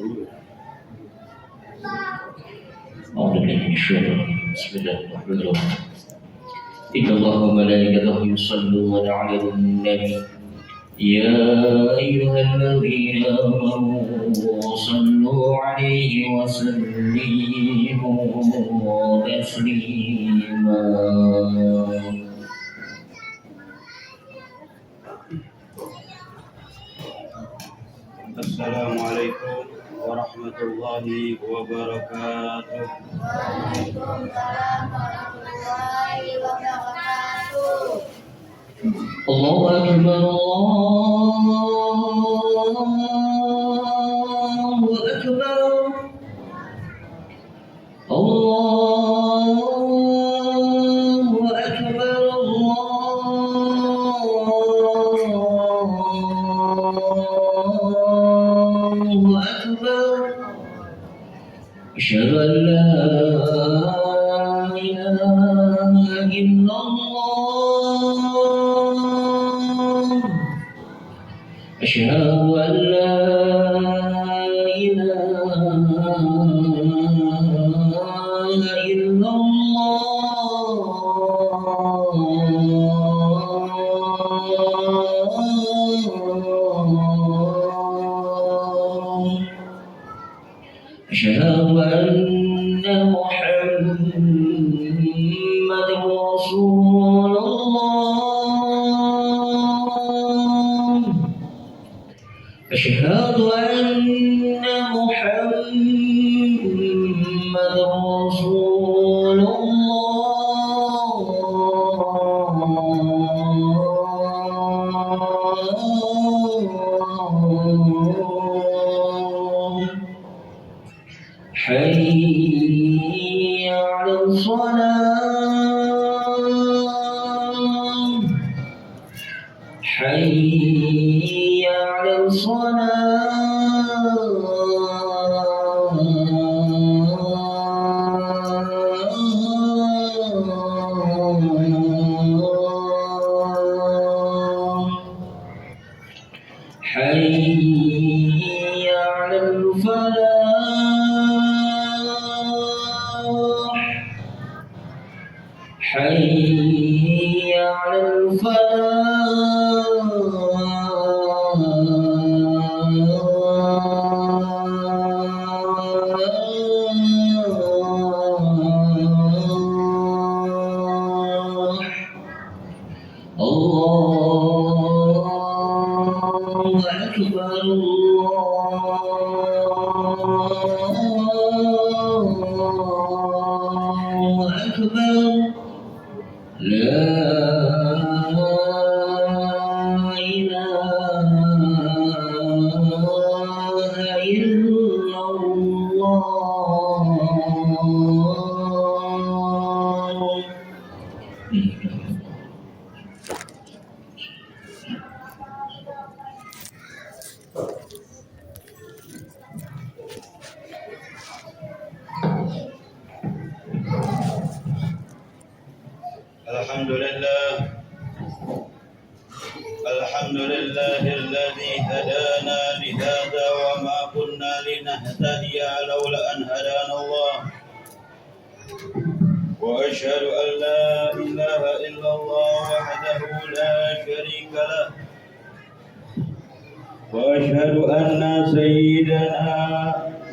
أعوذ بالله من الشيطان بسم الله الرحمن الرحيم إن الله وملائكته يصلون على النبي يا أيها الذين آمنوا صلوا عليه وسلموا تسليما. السلام عليكم ورحمة الله وبركاته. الله أكبر الله أكبر الله أكبر أشهد أن لا إله إلا الله أشهد أن لا إله إلا الله أشهد أن محمدا رسول الله أشهد أن محمدا رسول الله حي على الصلاة حي على الصلاة حي على الفلاح حي على الفلاح. الله أكبر الله أكبر لا إله إلا الله. الحمد لله الذي هدانا لهذا وما كنا لنهتدي لولا أن هدانا الله وأشهد أن لا إله إلا الله وحده لا شريك له وأشهد أن سيدنا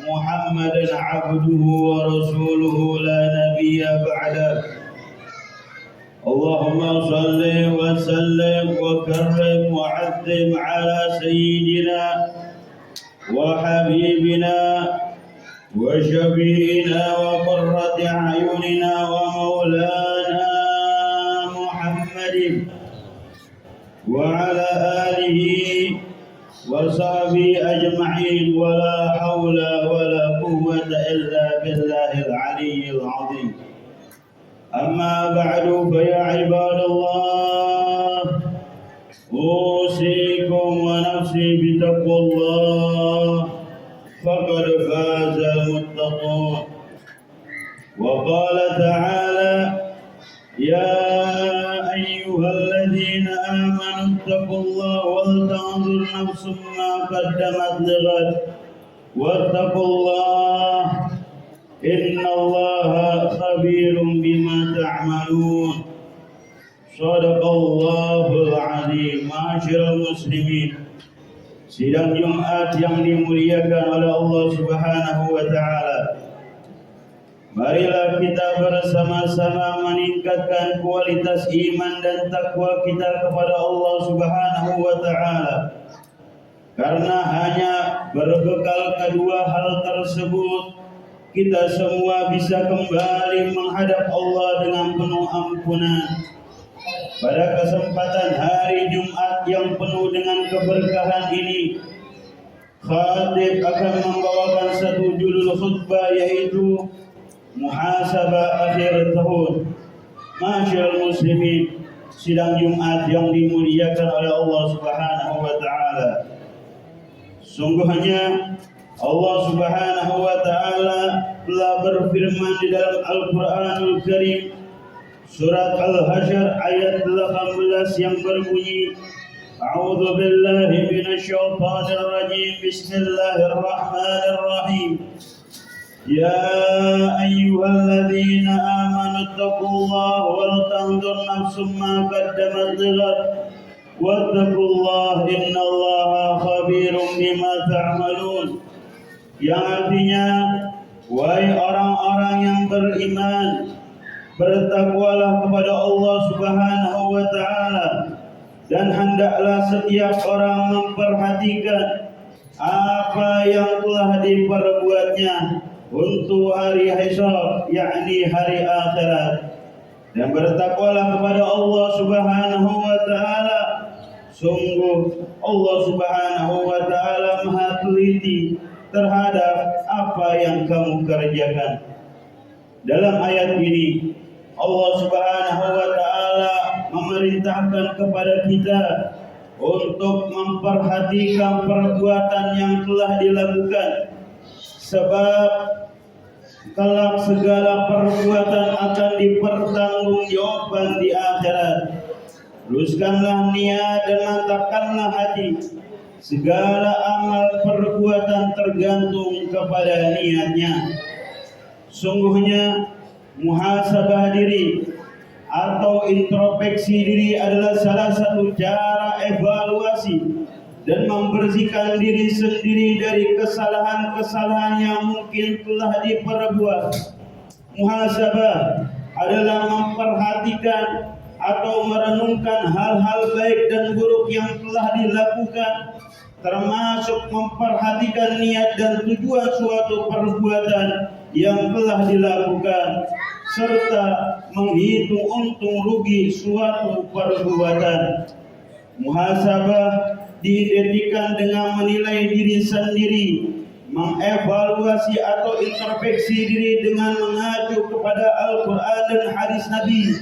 محمدا عبده ورسوله لا نبي بعده. اللهم صل وسلم وكرم وعظم على سيدنا وحبيبنا وشفينا وقرة أعيننا ومولانا محمد وعلى آله وصحبه أجمعين ولا حول ولا قوة إلا بالله العلي العظيم. أما بعد فيا عباد الله أوصيكم ونفسي بتقوى الله فقد فاز المتقون. وقال تعالى يا أيها الذين آمنوا اتقوا الله ولتنظر نفس ما قدمت لغد واتقوا الله إن الله خبير بما تعملون. صدق الله العظيم. Ma'asyiral muslimin, sidang Jumat yang dimuliakan oleh Allah Subhanahu wa taala, marilah kita bersama-sama meningkatkan kualitas iman dan takwa kita kepada Allah Subhanahu wa taala. Karena hanya berbekal kedua hal tersebut, kita semua bisa kembali menghadap Allah dengan penuh ampunan. Pada kesempatan hari Jumat yang penuh dengan keberkahan ini, khatib akan membawakan satu judul khutbah, yaitu muhasabah akhir tahun. Ma'asyiral muslimin, sidang Jumat yang dimuliakan oleh Allah Subhanahu wa taala. Sungguhnya Allah Subhanahu wa taala telah berfirman di dalam Al-Qur'anul Karim, surat Al-Hasyr ayat 18 yang berbunyi, A'udzu billahi minasyaitonir rajim. Bismillahirrahmanirrahim. Ya ayyuhalladzina amanu taqullaha wal tanzur nafsum ma qaddamat lighad wattaqullaha innallaha khabirum bima ta'malun. Yang artinya, wahai orang-orang yang beriman, bertakwalah kepada Allah Subhanahu wa taala, dan hendaklah setiap orang memperhatikan apa yang telah diperbuatnya untuk hari hisab, yakni hari akhirat. Dan bertakwalah kepada Allah Subhanahu wa taala. Sungguh Allah Subhanahu wa taala Maha teliti terhadap apa yang kamu kerjakan. Dalam ayat ini Allah Subhanahu wa taala memerintahkan kepada kita untuk memperhatikan perbuatan yang telah dilakukan, sebab kelak segala perbuatan akan dipertanggungjawabkan di akhirat. Luruskanlah niat dan mantapkanlah hati. Segala amal perbuatan tergantung kepada niatnya. Sungguhnya muhasabah diri atau introspeksi diri adalah salah satu cara evaluasi dan membersihkan diri sendiri dari kesalahan-kesalahan yang mungkin telah diperbuat. Muhasabah adalah memperhatikan atau merenungkan hal-hal baik dan buruk yang telah dilakukan, termasuk memperhatikan niat dan tujuan suatu perbuatan yang telah dilakukan, serta menghitung untung rugi suatu perbuatan. Muhasabah diidentikan dengan menilai diri sendiri, mengevaluasi atau introspeksi diri dengan mengacu kepada Al-Quran dan hadis Nabi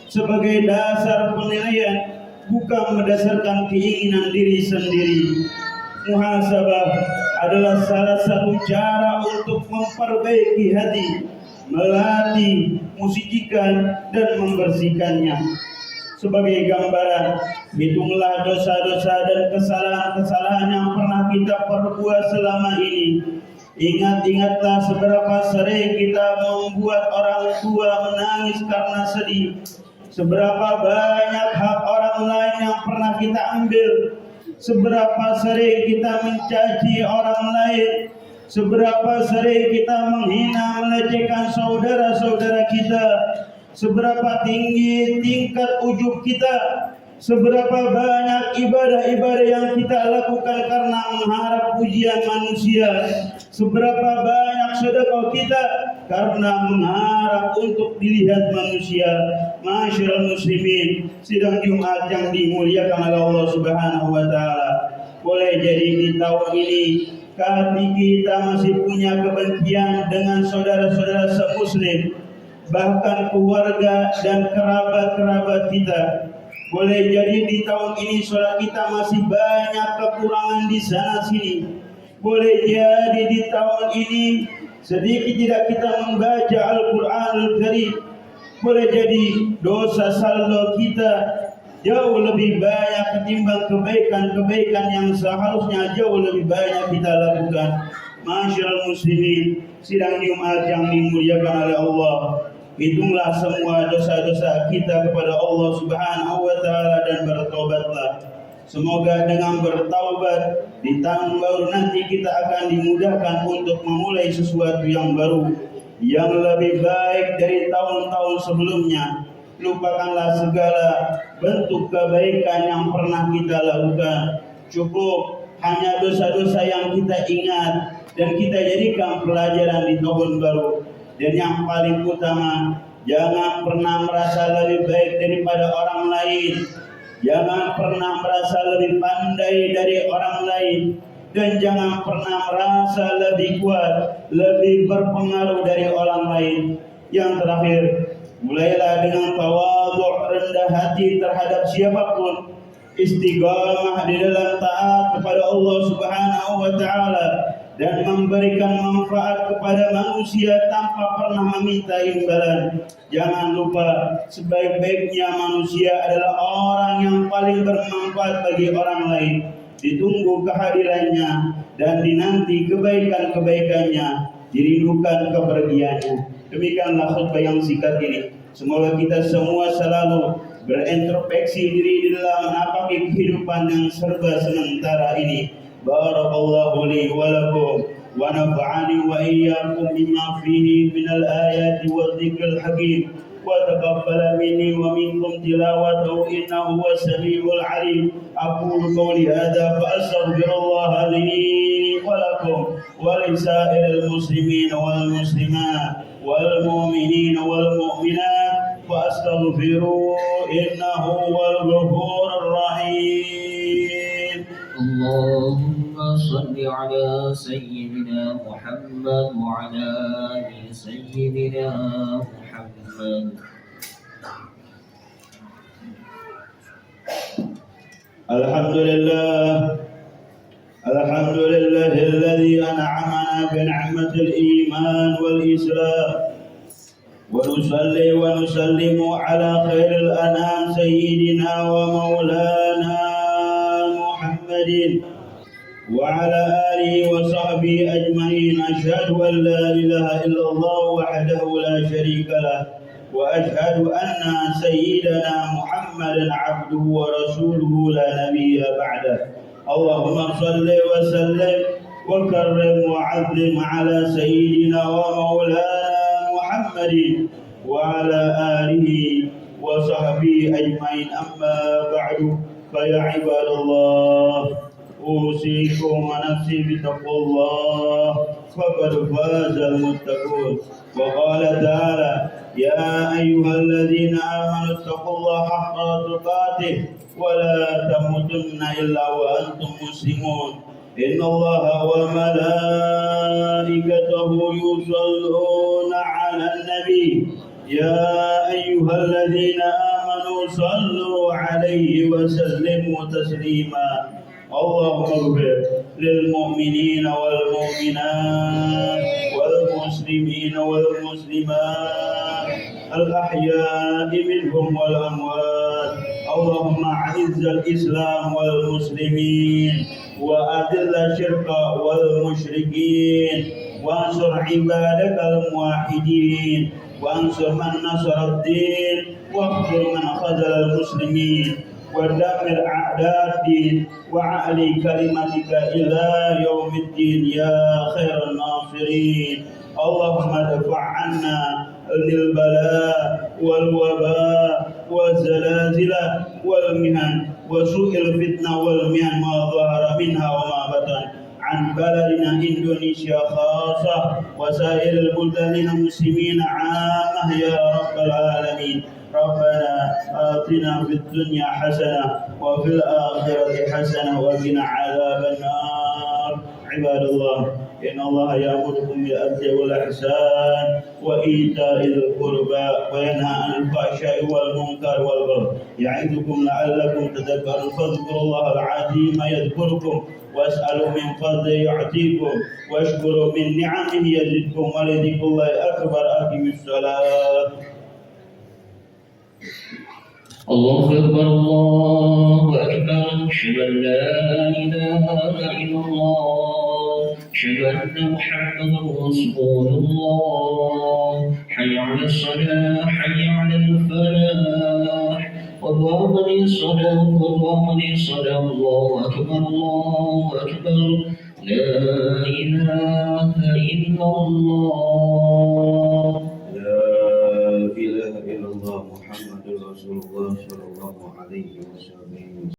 sebagai dasar penilaian, bukan berdasarkan keinginan diri sendiri. Muhasabah adalah salah satu cara untuk memperbaiki hati, melatih, mensucikan, dan membersihkannya. Sebagai gambaran, hitunglah dosa-dosa dan kesalahan-kesalahan yang pernah kita perbuat selama ini. Ingat-ingatlah seberapa sering kita membuat orang tua menangis karena sedih. Seberapa banyak hak orang lain yang pernah kita ambil. Seberapa sering kita mencaci orang lain. Seberapa sering kita menghina, melecehkan saudara-saudara kita. Seberapa tinggi tingkat ujub kita. Seberapa banyak ibadah-ibadah yang kita lakukan karena mengharap pujian manusia. Seberapa banyak sedekah kita karena mengharap untuk dilihat manusia. Ma'asyiral muslimin, sidang Jumat yang dimuliakan oleh Allah Subhanahu wa taala. Boleh jadi di tahun ini hati kita masih punya kebencian dengan saudara-saudara semuslim, bahkan keluarga dan kerabat-kerabat kita. Boleh jadi di tahun ini saudara kita masih banyak kekurangan di sana sini. Boleh jadi di tahun ini sedikit tidak kita membaca Al-Quranul Karim. Boleh jadi dosa saldo kita jauh lebih banyak ketimbang kebaikan-kebaikan yang seharusnya jauh lebih banyak kita lakukan. Masyaallah muslimin, sidang Jumat yang dimuliakan oleh Allah, hitunglah semua dosa-dosa kita kepada Allah Subhanahu wa taala dan bertobatlah. Semoga dengan bertaubat di tahun baru nanti kita akan dimudahkan untuk memulai sesuatu yang baru, yang lebih baik dari tahun-tahun sebelumnya. Lupakanlah segala bentuk kebaikan yang pernah kita lakukan. Cukup hanya dosa-dosa yang kita ingat dan kita jadikan pelajaran di tahun baru. Dan yang paling utama, jangan pernah merasa lebih baik daripada orang lain. Jangan pernah merasa lebih pandai dari orang lain. Dan jangan pernah merasa lebih kuat, lebih berpengaruh dari orang lain. Yang terakhir, mulailah dengan tawadhu, rendah hati terhadap siapapun, istiqamah di dalam taat kepada Allah Subhanahu wa taala, dan memberikan manfaat kepada manusia tanpa pernah meminta imbalan. Jangan lupa, sebaik-baiknya manusia adalah orang yang paling bermanfaat bagi orang lain. Ditunggu kehadirannya dan dinanti kebaikan-kebaikannya, dirindukan kepergiannya. Demikianlah khutbah yang singkat ini. Semoga kita semua selalu berintrospeksi diri di dalam menapaki kehidupan yang serba sementara ini. Barakallahu li wa lakum wa nafa'ani wa iyyakum bima fihi minal ayati wa dzikril hakim wa taqabbala minni wa minkum tilawatahu innahu huwas samiul alim. Aqulu qawli hadza fa astaghfirullah li wa lakum wa lisa'iril muslimin wal muslimat wal mu'minin wal mu'minat fastaghfiruhu innahu huwal ghafurur rahim. Allahumma salli ala sayyidina Muhammad wa ala ali sayyidina Muhammad. Alhamdulillah, alhamdulillahilladzi an'amana bi ni'matil iman wal islam. ونصلي ونسلم على خير الأنام سيدنا ومولانا محمد وعلى آله وصحبه أجمعين. أشهد أن لا إله إلا الله وحده لا شريك له وأشهد أن سيدنا محمدا عبده ورسوله لا نبي بعده. اللهم صل وسلم وكرم وعظم على سيدنا ومولانا محمد وعلى آله وصحبه أجمعين. أما بعد، فيا عباد الله، أوصيكم ونفسي بتقوى الله، فقد فاز المتقون. وقال تعالى: يا أيها الذين آمنوا اتقوا الله حق تقاته ولا تموتن إلا وأنتم مسلمون. إن الله وملائكته يصلون على النبي يا أيها الذين آمنوا صلوا عليه وسلموا تسليما. اللهم اغفر للمؤمنين والمؤمنات والمسلمين والمسلمات الأحياء منهم والأموات. اللهم أعز الإسلام والمسلمين وأذل الشرك والمشركين وانصر عبادك الموحدين وانصر من نصر الدين واخذل من خذل المسلمين ودمر أعداء الدين وعلي كلمتك إلى يوم الدين يا خير الناصرين. اللهم ادفع عنا البلاء والوباء والزلازل والمهن وسوء الفتنة والمهن ما ظهر منها وما بطن عن بلدنا إندونيسيا خاصة وسائر البلدان المسلمين عامة يا رب العالمين. ربنا آتنا في الدنيا حسنة وفي الآخرة حسنة وقنا عذاب النار. عباد الله، إن الله يأمركم بالعدل والإحسان وإيتاء ذي القربى وينهى عن الفحشاء والمنكر والبغي يعظكم لعلكم تذكرون. فاذكروا الله العظيم يذكركم واسألوا من فضله يعطيكم واشكروا من نعمه يزدكم ولذكر الله أكبر. أقيموا الصلاة. الله أكبر الله أكبر أشهد أن لا إله إلا الله أشهد أن محمدا رسول الله حي على الصلاة حي على الفلاح قد قامت الصلاة قد قامت الصلاة الله أكبر لا إله إلا الله لا إله إلا الله محمد رسول الله صلى الله عليه وسلم